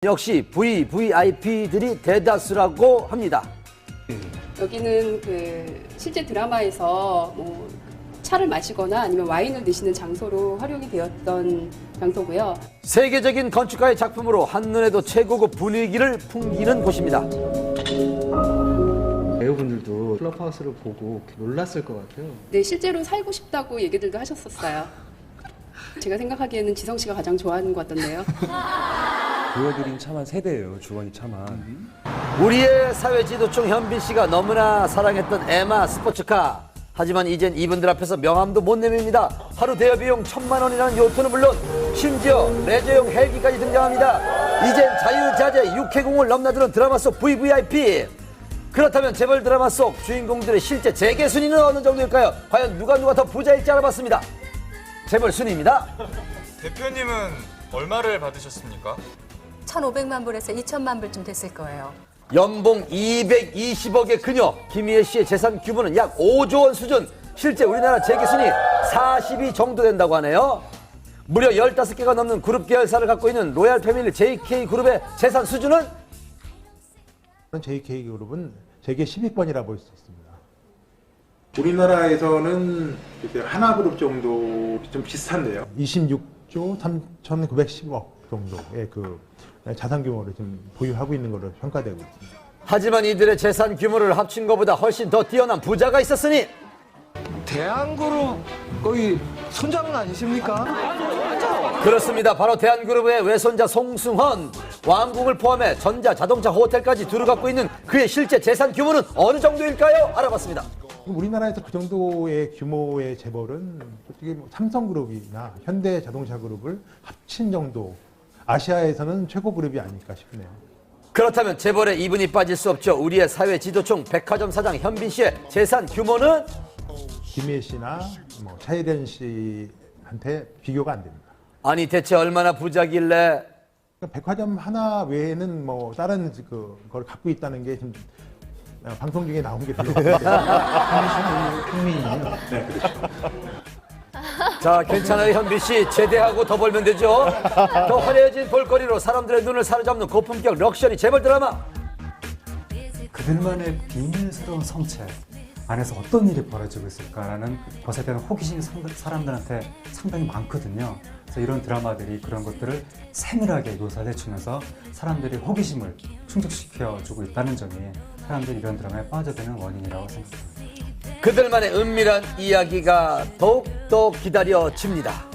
역시 VVIP들이 대다수라고 합니다. 여기는 실제 드라마에서 차를 마시거나 아니면 와인을 드시는 장소로 활용이 되었던 장소고요. 세계적인 건축가의 작품으로 한눈에도 최고급 분위기를 풍기는 곳입니다. 배우분들도 클럽하우스를 보고 놀랐을 것 같아요. 네, 실제로 살고 싶다고 얘기들도 하셨었어요. 제가 생각하기에는 지성 씨가 가장 좋아하는 것 같던데요. 보여드린 차만 세대예요. 주원이 차만. 우리의 사회지도총 현빈 씨가 너무나 사랑했던 에마 스포츠카. 하지만 이젠 이분들 앞에서 명함도 못 내밉니다. 하루 대여비용 1,000만 원이라는 요트는 물론 심지어 레저용 헬기까지 등장합니다. 이젠 자유자재 육해공을 넘나드는 드라마 속 VVIP. 그렇다면 재벌 드라마 속 주인공들의 실제 재계 순위는 어느 정도일까요? 과연 누가 더 부자일지 알아봤습니다. 재벌 순위입니다. 대표님은 얼마를 받으셨습니까? 1,500만 불에서 2,000만 불쯤 됐을 거예요. 연봉 220억의 그녀 김희애 씨의 재산 규모는 약 5조 원 수준. 실제 우리나라 재계순위 40위 정도 된다고 하네요. 무려 15개가 넘는 그룹 계열사를 갖고 있는 로얄 패밀리 JK그룹의 재산 수준은? JK그룹은 세계 10위권이라 볼 수 있습니다. 우리나라에서는 하나그룹 정도 좀 비슷한데요. 26조 3,910억 정도의 자산 규모를 지금 보유하고 있는 것으로 평가되고 있습니다. 하지만 이들의 재산 규모를 합친 것보다 훨씬 더 뛰어난 부자가 있었으니 대한그룹 거의 손자분 아니십니까? 그렇습니다. 바로 대한그룹의 외손자 송승헌. 왕궁을 포함해 전자, 자동차, 호텔까지 두루 갖고 있는 그의 실제 재산 규모는 어느 정도일까요? 알아봤습니다. 우리나라에서 그 정도의 규모의 재벌은 솔직히 삼성그룹이나 현대자동차그룹을 합친 정도, 아시아에서는 최고 그룹이 아닐까 싶네요. 그렇다면 재벌에 이분이 빠질 수 없죠. 우리의 사회 지도총 백화점 사장 현빈 씨의 재산 규모는? 김희애 씨나 차혜련 씨한테 비교가 안 됩니다. 아니 대체 얼마나 부자길래? 백화점 하나 외에는 다른 걸 갖고 있다는 게 지금 방송 중에 나온 게 별로 없는데. 국민이에요. 네, 그렇죠. 자, 괜찮아요, 현빈 씨. 제대하고 더 벌면 되죠. 더 화려해진 볼거리로 사람들의 눈을 사로잡는 고품격 럭셔리 재벌 드라마. 그들만의 비밀스러운 성체 안에서 어떤 일이 벌어지고 있을까라는 것에 대한 호기심이 사람들한테 상당히 많거든요. 그래서 이런 드라마들이 그런 것들을 세밀하게 묘사해 주면서 사람들이 호기심을 충족시켜주고 있다는 점이 사람들이 이런 드라마에 빠져드는 원인이라고 생각합니다. 그들만의 은밀한 이야기가 더욱더 기다려집니다.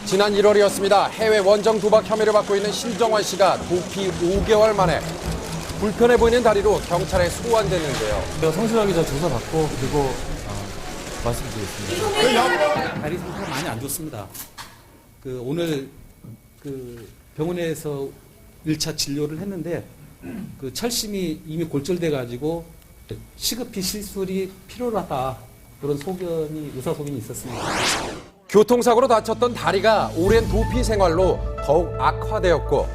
지난 1월이었습니다. 해외 원정 도박 혐의를 받고 있는 신정환 씨가 도피 5개월 만에 불편해 보이는 다리로 경찰에 소환됐는데요. 성실하게 조사받고 그리고 말씀드리겠습니다. 다리 상태가 많이 안 좋습니다. 오늘 병원에서 1차 진료를 했는데 철심이 이미 골절돼 가지고 시급히 시술이 필요하다. 그런 의사 소견이 있었습니다. 교통사고로 다쳤던 다리가 오랜 도피 생활로 더욱 악화되었고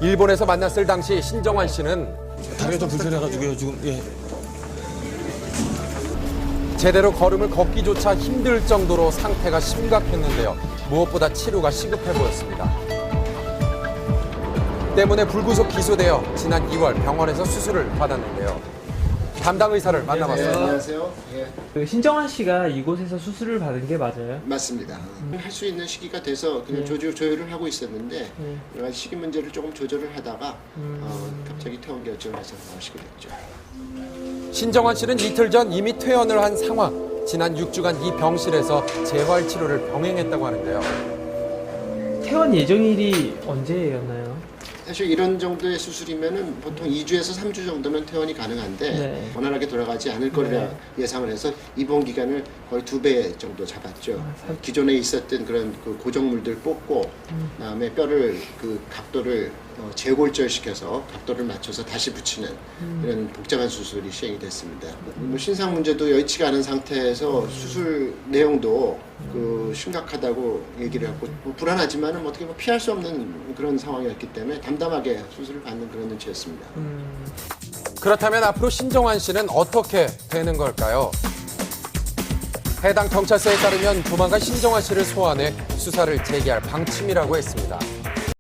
일본에서 만났을 당시 신정환 씨는 다리가 좀 불편해가지고요 지금. 제대로 걸음을 걷기조차 힘들 정도로 상태가 심각했는데요. 무엇보다 치료가 시급해 보였습니다. 때문에 불구속 기소되어 지난 2월 병원에서 수술을 받았는데요. 담당 의사를 만나봤습니다. 안녕하세요. 신정환 씨가 이곳에서 수술을 받은 게 맞아요? 맞습니다. 할 수 있는 시기가 돼서 그냥 조율을 하고 있었는데 여러 가지 시기 문제를 조금 조절을 하다가 갑자기 퇴원 결정을 해서 나오시게 됐죠. 신정환 씨는 이틀 전 이미 퇴원을 한 상황. 지난 6주간 이 병실에서 재활 치료를 병행했다고 하는데요. 퇴원 예정일이 언제였나요? 사실 이런 정도의 수술이면은 보통 2주에서 3주 정도면 퇴원이 가능한데 원활하게 돌아가지 않을 거리라 예상을 해서 입원 기간을 거의 2배 정도 잡았죠. 기존에 있었던 그런 고정물들 뽑고 그다음에 뼈를 각도를 재골절시켜서 각도를 맞춰서 다시 붙이는 이런 복잡한 수술이 시행이 됐습니다. 신상 문제도 여의치가 않은 상태에서 수술 내용도 심각하다고 얘기를 하고 불안하지만은 어떻게 피할 수 없는 그런 상황이었기 때문에 담담하게 수술을 받는 그런 눈치였습니다. 그렇다면 앞으로 신정환 씨는 어떻게 되는 걸까요? 해당 경찰서에 따르면 조만간 신정환 씨를 소환해 수사를 재개할 방침이라고 했습니다.